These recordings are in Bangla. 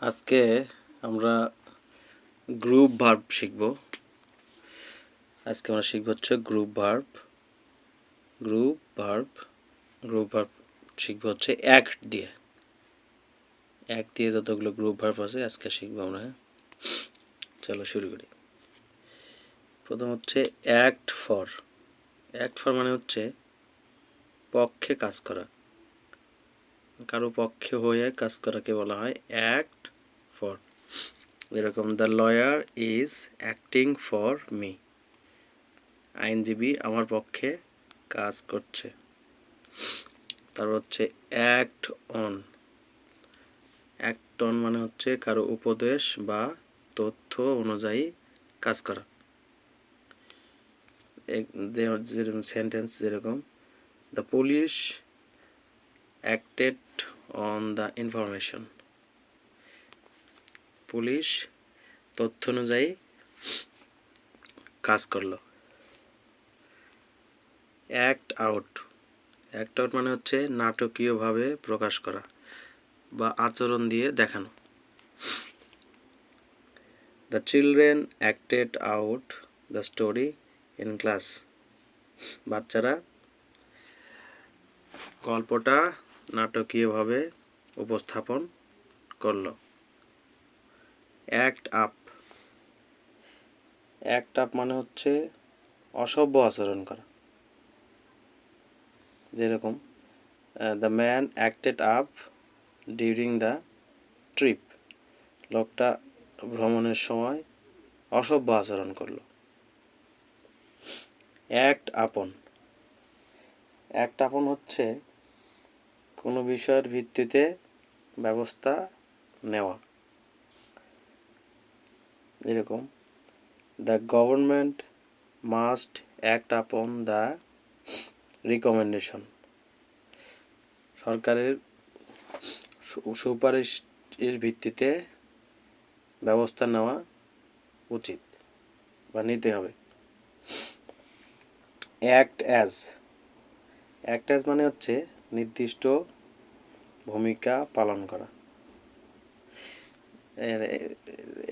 আজকে আমরা গ্রুপ ভার্ব শিখব। আজকে আমরা শিখব হচ্ছে গ্রুপ ভার্ব শিখব হচ্ছে অ্যাক্ট দিয়ে যতগুলো গ্রুপ ভার্ব আছে আজকে শিখব আমরা। চলো শুরু করি। প্রথম হচ্ছে অ্যাক্ট ফর মানে হচ্ছে পক্ষে কাজ করা, কারো পক্ষে হয়ে কাজ করাকে বলা হয় অ্যাক্ট ফর। যেরকম the lawyer is acting for me, আইনজীবী আমার পক্ষে কাজ করছে। তারপর হচ্ছে অ্যাক্ট অন মানে হচ্ছে কারো উপদেশ বা তথ্য অনুযায়ী কাজ করা। যেরকম সেন্টেন্স, যেরকম the police acted on the information, police তথ্য অনুযায়ী কাজ করলো। অ্যাক্ট আউট মানে হচ্ছে নাটকীয়ভাবে প্রকাশ করা বা আচরণ দিয়ে দেখানো। The children acted out the story in class, বাচ্চারা গল্পটা নাটকীয়ভাবে উপস্থাপন করলো। অ্যাক্ট আপ মানে হচ্ছে অসভ্য আচরণ করা। যেরকম the man acted up during the trip, লোকটা ভ্রমণের সময় অসভ্য আচরণ করলো। অ্যাক্ট আপন হচ্ছে কোনো বিষয়ের ভিত্তিতে ব্যবস্থা নেওয়া। যেরকম the government must act upon the recommendation, সরকারের সুপারিশের ভিত্তিতে ব্যবস্থা নেওয়া উচিত বা নিতে হবে। অ্যাক্ট অ্যাজ মানে হচ্ছে নির্দিষ্ট ভূমিকা পালন করা।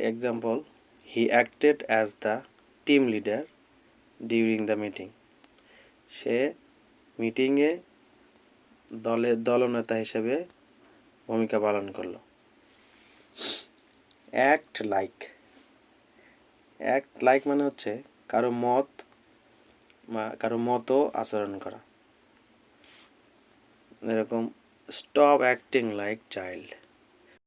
Example, he acted as the team leader during the meeting, সে মিটিংয়ে দলনেতা হিসেবে ভূমিকা পালন করলো। অ্যাক্ট লাইক মানে হচ্ছে কারো মতো আচরণ করা। এরকম স্টপ অ্যাক্টিং লাইক চাইল্ড,